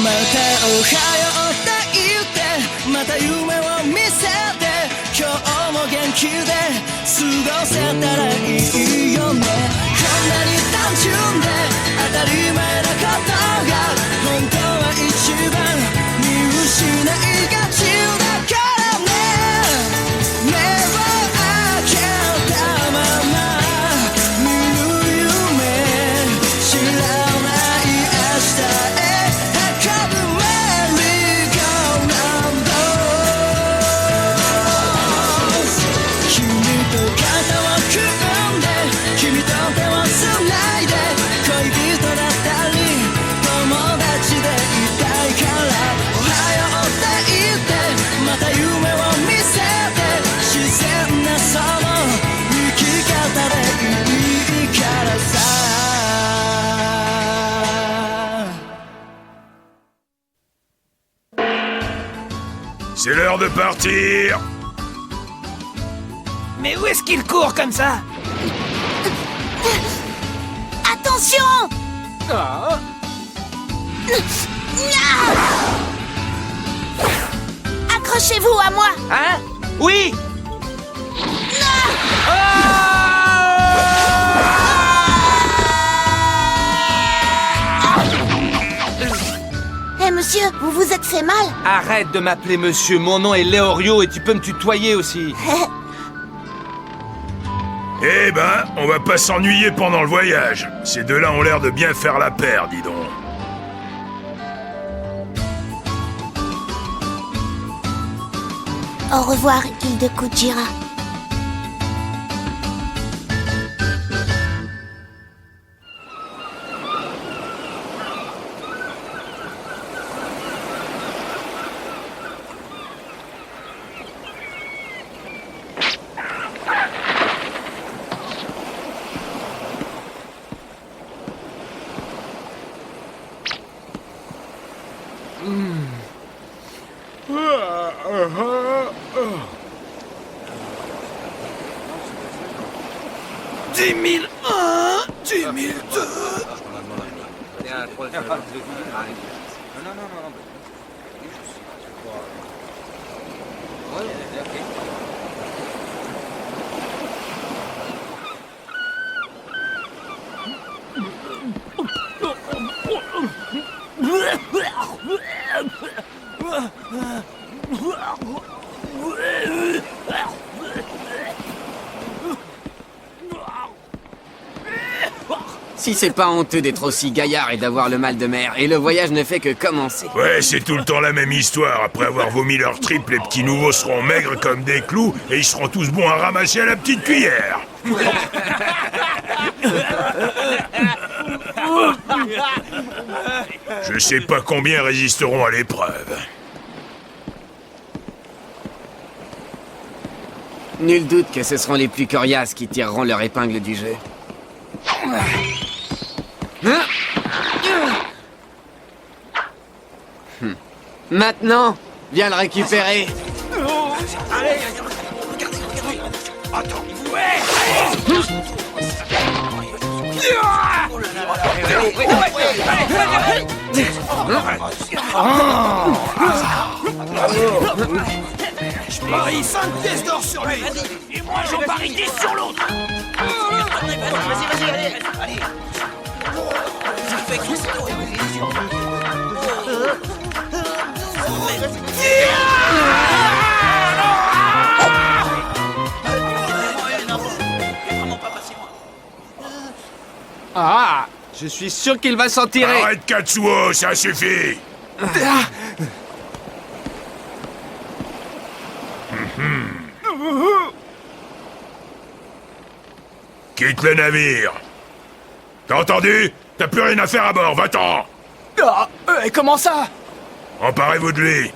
おはようって言ってまた夢を見せて今日も元気で過ごせたらいいよねこんなに単純で当たり前なことが本当は一番見失いがちだからね目を開けたまま見る夢知らない明日へ運ぶメリーゴーランド君と肩を組んで君と手をつないで恋人だったり友達でいたいからおはようって言ってまた夢を見せて自然なその生き方でいいからさC'est l'heure de partir. Mais où est-ce qu'il court comme ça? Attention! Oh. Accrochez-vous à moi! Hein? Oui! Eh monsieur, vous vous êtes fait mal? Arrête de m'appeler monsieur, mon nom est Léorio et tu peux me tutoyer aussi. Eh ben, on va pas s'ennuyer pendant le voyage. Ces deux-là ont l'air de bien faire la paire, dis donc. Au revoir, île de Kujira. Si c'est pas honteux d'être aussi gaillard et d'avoir le mal de mer, et le voyage ne fait que commencer. Ouais, c'est tout le temps la même histoire. Après avoir vomi leur trip, les petits nouveaux seront maigres comme des clous et ils seront tous bons à ramasser à la petite cuillère. Je sais pas combien résisteront à l'épreuve. Nul doute que ce seront les plus coriaces qui tireront leur épingle du jeu. Maintenant, viens le récupérer. Allez. Attends. Je parie 5 pièces d'or sur lui. Et moi j'en parie 10 sur l'autre. Vas-y, allez. Ah, je suis sûr qu'il va s'en tirer. Arrête, Katsuo, ça suffit. Quitte le navire. T'as entendu? T'as plus rien à faire à bord, va-t'en. Ah, comment ça? Emparez-vous de lui.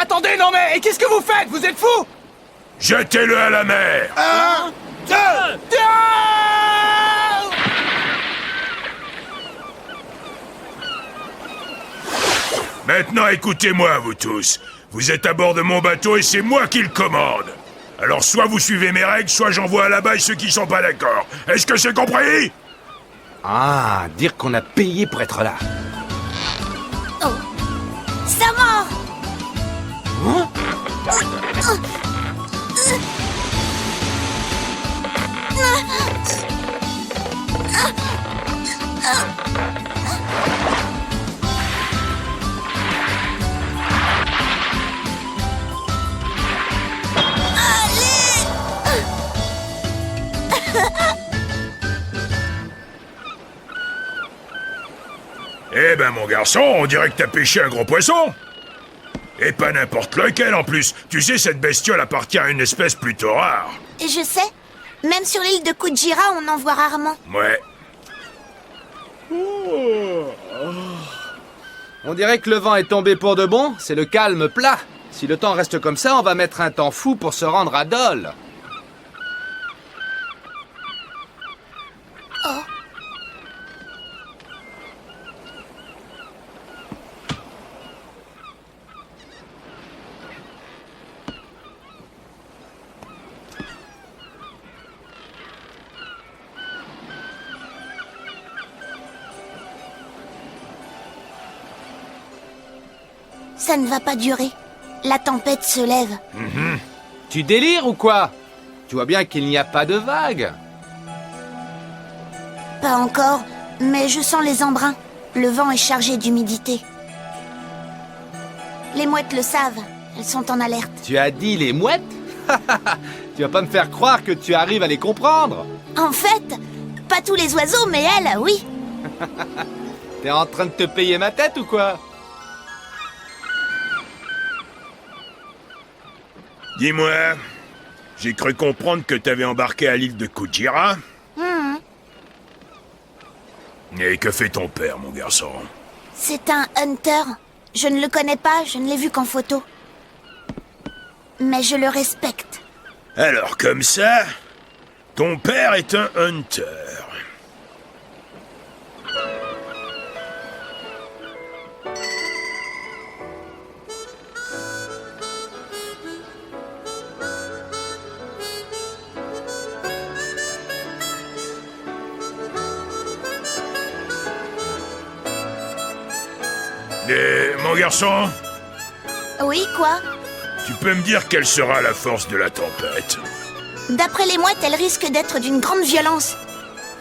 Attendez, non mais qu'est-ce que vous faites? Vous êtes fous? Jetez-le à la mer. 1, 2, Maintenant, écoutez-moi, vous tous. Vous êtes à bord de mon bateau et c'est moi qui le commande. Alors soit vous suivez mes règles, soit j'envoie à la baille ceux qui sont pas d'accord. Est-ce que c'est compris? Ah, dire qu'on a payé pour être là. Oh. Ça mord. Eh ben mon garçon, on dirait que t'as pêché un gros poisson. Et pas n'importe lequel en plus. Tu sais, cette bestiole appartient à une espèce plutôt rare. Et je sais. Même sur l'île de Kujira, on en voit rarement. Ouais. On dirait que le vent est tombé pour de bon, c'est le calme plat. Si le temps reste comme ça, on va mettre un temps fou pour se rendre à Dole. Ça ne va pas durer. La tempête se lève. Tu délires ou quoi? Tu vois bien qu'il n'y a pas de vagues. Pas encore, mais je sens les embruns. Le vent est chargé d'humidité. Les mouettes le savent. Elles sont en alerte. Tu as dit les mouettes? Tu vas pas me faire croire que tu arrives à les comprendre. En fait, pas tous les oiseaux, mais elles, oui. T'es en train de te payer ma tête ou quoi? Dis-moi, j'ai cru comprendre que t'avais embarqué à l'île de Kujira. Et que fait ton père, mon garçon? C'est un hunter. Je ne le connais pas, je ne l'ai vu qu'en photo. Mais je le respecte. Alors comme ça, ton père est un hunter. Mon garçon, Oui, quoi? tu peux me dire quelle sera la force de la tempête? D'après les mouettes, elle risque d'être d'une grande violence.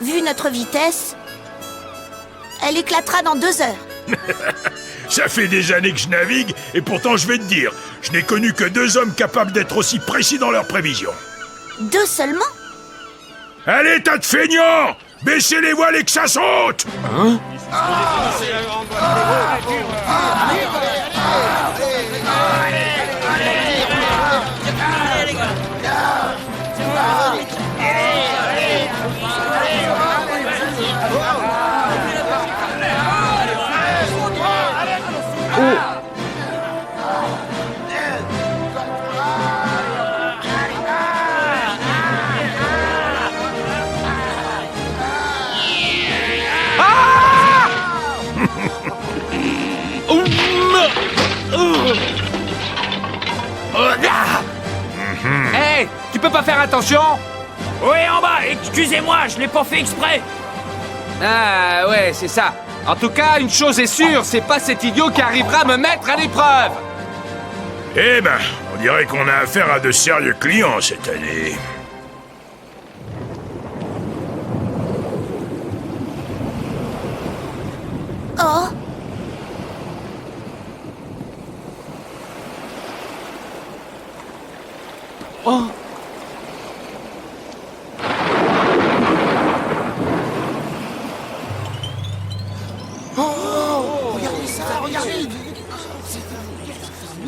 Vu notre vitesse, elle éclatera dans 2 heures. Ça fait des années que je navigue, et pourtant je vais te dire, je n'ai connu que 2 hommes capables d'être aussi précis dans leurs prévisions. 2 seulement? Allez, tas de feignants! Baissez les voiles et que ça saute! Hey, tu peux pas faire attention? Oui, en bas, excusez-moi, je l'ai pas fait exprès. Ah ouais, c'est ça. En tout cas, une chose est sûre, c'est pas cet idiot qui arrivera à me mettre à l'épreuve. Eh ben, on dirait qu'on a affaire à de sérieux clients cette année. Oh! Oh.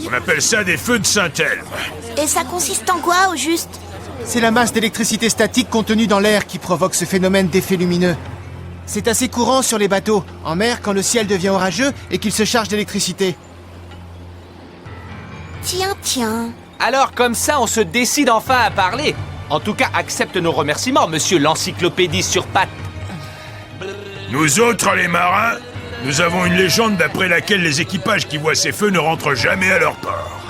On appelle ça des feux de Saint-Elme. Et ça consiste en quoi, au juste? C'est la masse d'électricité statique contenue dans l'air qui provoque ce phénomène d'effet lumineux. C'est assez courant sur les bateaux, en mer, quand le ciel devient orageux et qu'il se charge d'électricité. Tiens. Alors comme ça, on se décide enfin à parler. En tout cas, accepte nos remerciements, monsieur l'encyclopédie sur pattes. Nous autres, les marins, nous avons une légende d'après laquelle les équipages qui voient ces feux ne rentrent jamais à leur port.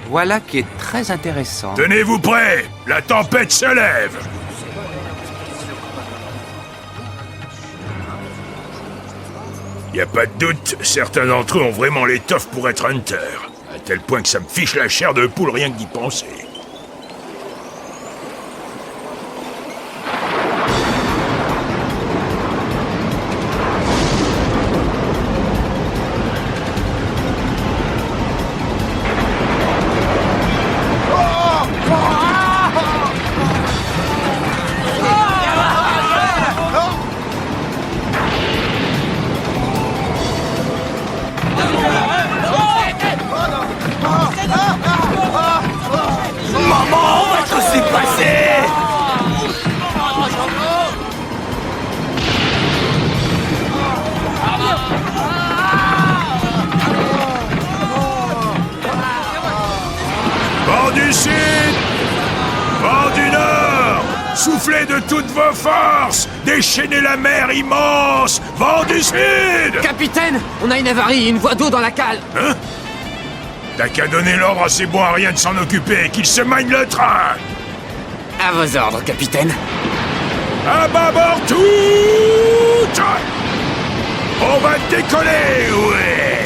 Voilà qui est très intéressant. Tenez-vous prêts, la tempête se lève. Y a pas de doute, certains d'entre eux ont vraiment l'étoffe pour être hunter. À tel point que ça me fiche la chair de poule rien que d'y penser. Vent du Sud! Vent du Nord! Soufflez de toutes vos forces! Déchaînez la mer immense! Vent du Sud! Capitaine, on a une avarie, une voie d'eau dans la cale. Hein? T'as qu'à donner l'ordre à ces bons à rien de s'en occuper, qu'ils se magnent le train! À vos ordres, capitaine. À bâbord tout! On va décoller, ouais!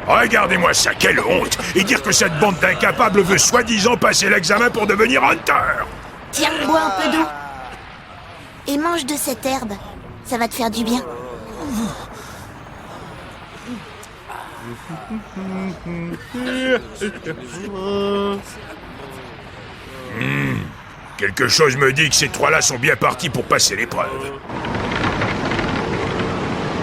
Regardez-moi ça, quelle honte! Et dire que cette bande d'incapables veut soi-disant passer l'examen pour devenir hunter! Tiens, bois un peu d'eau. Et mange de cette herbe. Ça va te faire du bien. Quelque chose me dit que ces trois-là sont bien partis pour passer l'épreuve.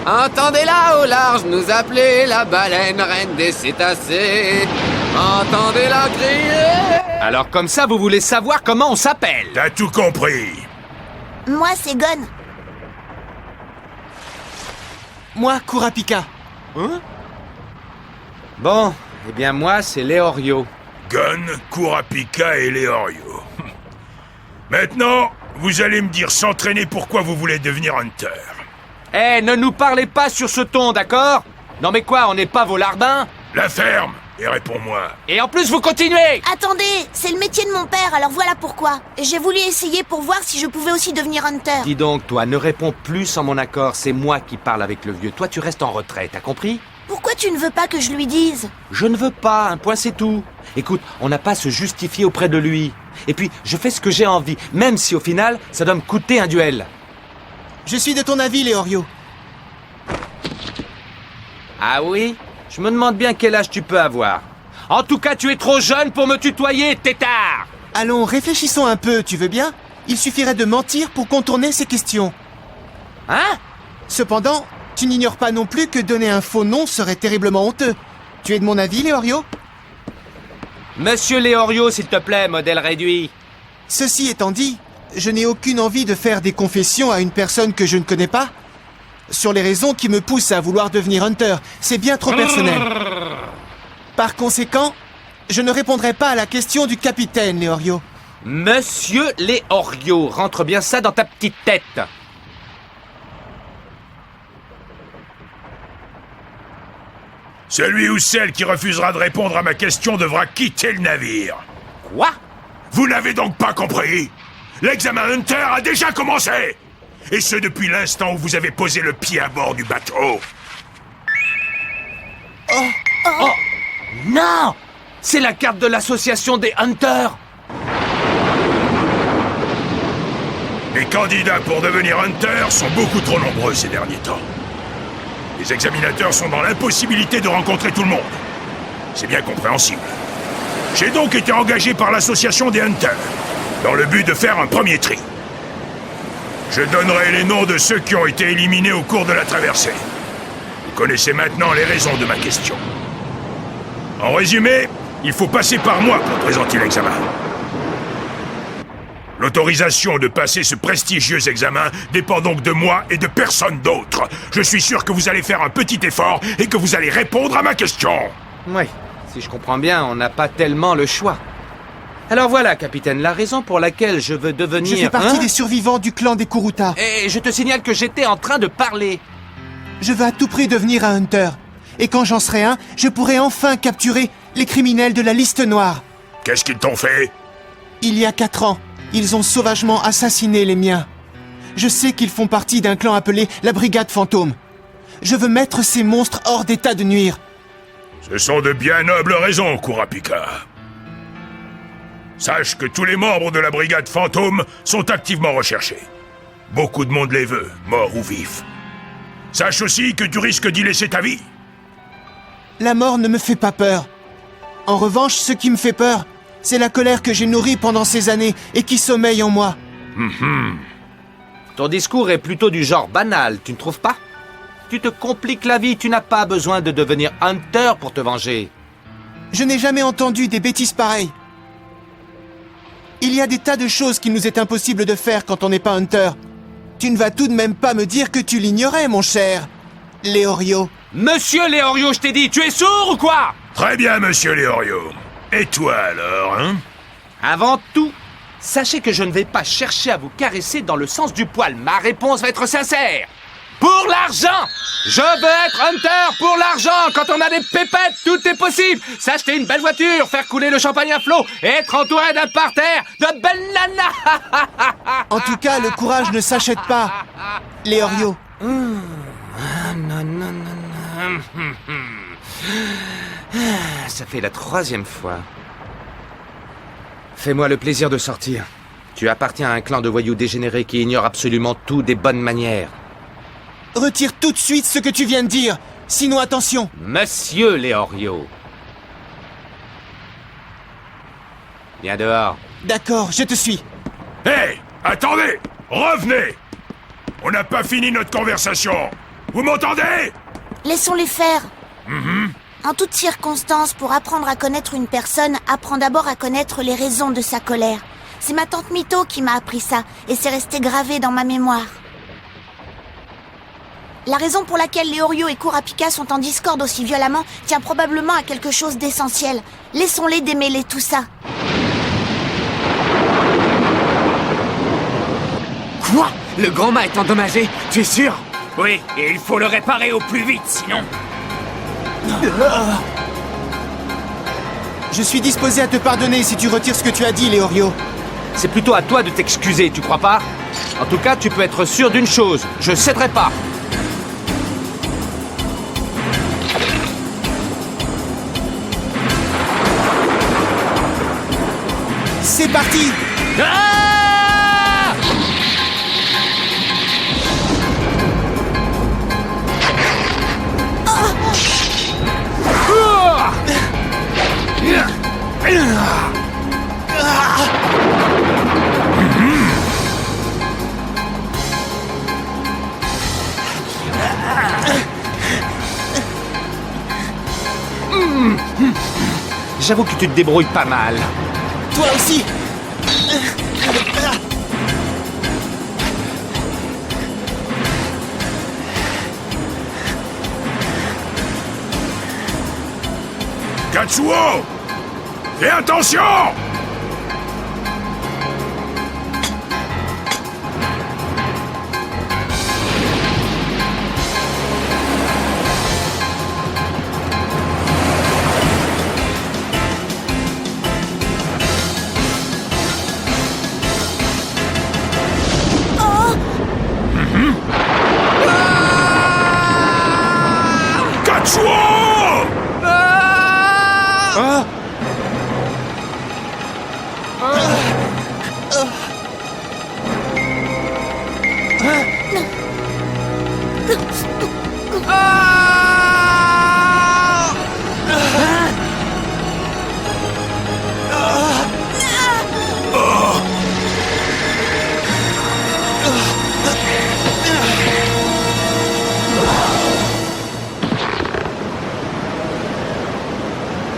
Entendez-la au large nous appeler la baleine reine des cétacés. Entendez-la crier. Alors comme ça, vous voulez savoir comment on s'appelle? T'as tout compris. Moi, c'est Gon. Moi, Kurapika. Bon, eh bien moi, c'est Leorio. Gon, Kurapika et Leorio. Maintenant, vous allez me dire s'entraîner pourquoi vous voulez devenir hunter. Eh, ne nous parlez pas sur ce ton, d'accord? Non mais quoi, on n'est pas vos larbins? La ferme et réponds-moi. Et en plus, vous continuez! Attendez, c'est le métier de mon père, alors voilà pourquoi. J'ai voulu essayer pour voir si je pouvais aussi devenir hunter. Dis donc, toi, ne réponds plus sans mon accord, c'est moi qui parle avec le vieux. Toi, tu restes en retrait, t'as compris? Pourquoi tu ne veux pas que je lui dise? Je ne veux pas, un point c'est tout. Écoute, on n'a pas à se justifier auprès de lui. Et puis, je fais ce que j'ai envie, même si au final, ça doit me coûter un duel. Je suis de ton avis, Leorio. Ah oui? Je me demande bien quel âge tu peux avoir. En tout cas, tu es trop jeune pour me tutoyer, tétard! Allons, réfléchissons un peu, tu veux bien? Il suffirait de mentir pour contourner ces questions. Hein? Cependant, tu n'ignores pas non plus que donner un faux nom serait terriblement honteux. Tu es de mon avis, Leorio? Monsieur Leorio, s'il te plaît, modèle réduit. Ceci étant dit, je n'ai aucune envie de faire des confessions à une personne que je ne connais pas sur les raisons qui me poussent à vouloir devenir hunter. C'est bien trop personnel. Par conséquent, je ne répondrai pas à la question du capitaine, Leorio. Monsieur Leorio, rentre bien ça dans ta petite tête. Celui ou celle qui refusera de répondre à ma question devra quitter le navire. Quoi? Vous n'avez donc pas compris? L'examen Hunter a déjà commencé! Et ce depuis l'instant où vous avez posé le pied à bord du bateau. Oh non! C'est la carte de l'association des Hunters! Les candidats pour devenir Hunter sont beaucoup trop nombreux ces derniers temps. Les examinateurs sont dans l'impossibilité de rencontrer tout le monde. C'est bien compréhensible. J'ai donc été engagé par l'association des Hunters, dans le but de faire un premier tri. Je donnerai les noms de ceux qui ont été éliminés au cours de la traversée. Vous connaissez maintenant les raisons de ma question. En résumé, il faut passer par moi pour présenter l'examen. L'autorisation de passer ce prestigieux examen dépend donc de moi et de personne d'autre. Je suis sûr que vous allez faire un petit effort et que vous allez répondre à ma question. Oui, si je comprends bien, on n'a pas tellement le choix. Alors voilà, capitaine, la raison pour laquelle je veux devenir... Je fais partie hein des survivants du clan des Kuruta. Et je te signale que j'étais en train de parler. Je veux à tout prix devenir un hunter. Et quand j'en serai un, je pourrai enfin capturer les criminels de la liste noire. Qu'est-ce qu'ils t'ont fait? Il y a 4 ans, ils ont sauvagement assassiné les miens. Je sais qu'ils font partie d'un clan appelé la Brigade Fantôme. Je veux mettre ces monstres hors d'état de nuire. Ce sont de bien nobles raisons, Kurapika. Sache que tous les membres de la Brigade Fantôme sont activement recherchés. Beaucoup de monde les veut, morts ou vifs. Sache aussi que tu risques d'y laisser ta vie. La mort ne me fait pas peur. En revanche, ce qui me fait peur, c'est la colère que j'ai nourrie pendant ces années et qui sommeille en moi. Ton discours est plutôt du genre banal, tu ne trouves pas? Tu te compliques la vie, tu n'as pas besoin de devenir hunter pour te venger. Je n'ai jamais entendu des bêtises pareilles. Il y a des tas de choses qu'il nous est impossible de faire quand on n'est pas hunter. Tu ne vas tout de même pas me dire que tu l'ignorais, mon cher Leorio. Monsieur Leorio, je t'ai dit, tu es sourd ou quoi? Très bien, monsieur Leorio. Et toi alors, hein? Avant tout, sachez que je ne vais pas chercher à vous caresser dans le sens du poil. Ma réponse va être sincère. Pour l'argent! Je veux être hunter pour l'argent! Quand on a des pépettes, tout est possible! S'acheter une belle voiture, faire couler le champagne à flot, et être entouré d'un parterre de belles nanas! En tout cas, le courage ne s'achète pas, Leorio. Ça fait la 3e fois. Fais-moi le plaisir de sortir. Tu appartiens à un clan de voyous dégénérés qui ignore absolument tout des bonnes manières. Retire tout de suite ce que tu viens de dire. Sinon, attention. Monsieur Leorio. Viens dehors. D'accord, je te suis. Hé! Attendez! Revenez! On n'a pas fini notre conversation! Vous m'entendez? Laissons-les faire. En toutes circonstances, pour apprendre à connaître une personne, apprends d'abord à connaître les raisons de sa colère. C'est ma tante Mito qui m'a appris ça, et c'est resté gravé dans ma mémoire. La raison pour laquelle Leorio et Kurapika sont en discorde aussi violemment tient probablement à quelque chose d'essentiel. Laissons-les démêler tout ça. Quoi? Le grand mât est endommagé, tu es sûr? Oui, et il faut le réparer au plus vite, sinon... Je suis disposé à te pardonner si tu retires ce que tu as dit, Leorio. C'est plutôt à toi de t'excuser, tu crois pas? En tout cas, tu peux être sûr d'une chose, je céderai pas. C'est parti! Ah! J'avoue que tu te débrouilles pas mal. Toi aussi! Katsuo! Fais attention! Katsuo! Ah!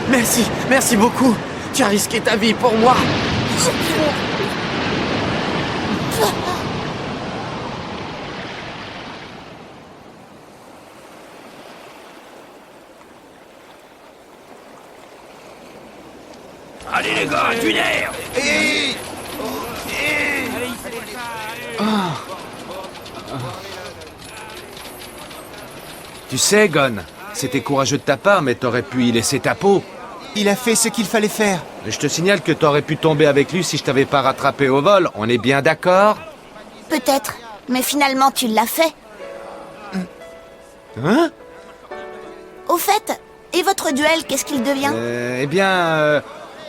Merci, merci beaucoup. Tu as risqué ta vie pour moi. Allez les gars, du nerf. Tu sais, Gon, c'était courageux de ta part, mais t'aurais pu y laisser ta peau. Il a fait ce qu'il fallait faire. Mais je te signale que t'aurais pu tomber avec lui si je t'avais pas rattrapé au vol. On est bien d'accord? Peut-être, mais finalement tu l'as fait. Hein? Au fait, et votre duel, qu'est-ce qu'il devient?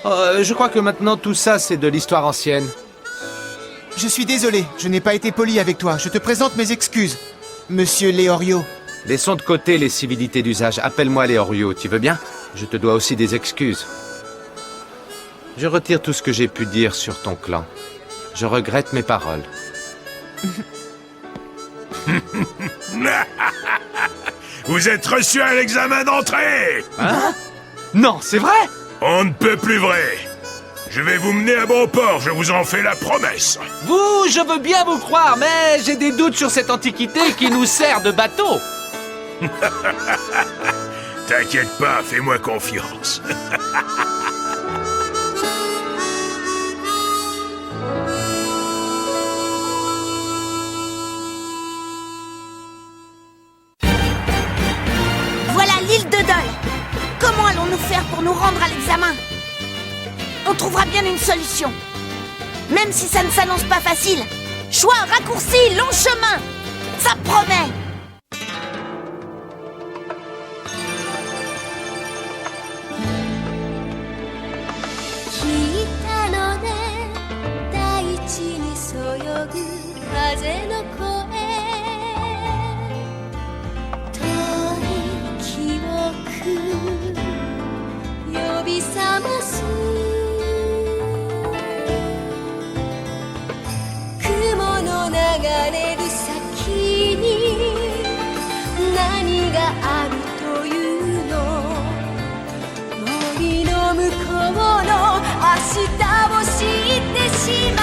Je crois que maintenant tout ça c'est de l'histoire ancienne. Je suis désolé, je n'ai pas été poli avec toi. Je te présente mes excuses, Monsieur Leorio. Laissons de côté les civilités d'usage. Appelle-moi Leorio, tu veux bien? Je te dois aussi des excuses. Je retire tout ce que j'ai pu dire sur ton clan. Je regrette mes paroles. Vous êtes reçu à l'examen d'entrée! Hein? Non, c'est vrai? On ne peut plus vrai! Je vais vous mener à bon port, je vous en fais la promesse! Vous, je veux bien vous croire, mais j'ai des doutes sur cette antiquité qui nous sert de bateau. T'inquiète pas, fais-moi confiance. Voilà l'île de Dol. Comment allons-nous faire pour nous rendre à l'examen? On trouvera bien une solution. Même si ça ne s'annonce pas facile. Choix, raccourci, long chemin. Ça promet.「明日を知ってしまう」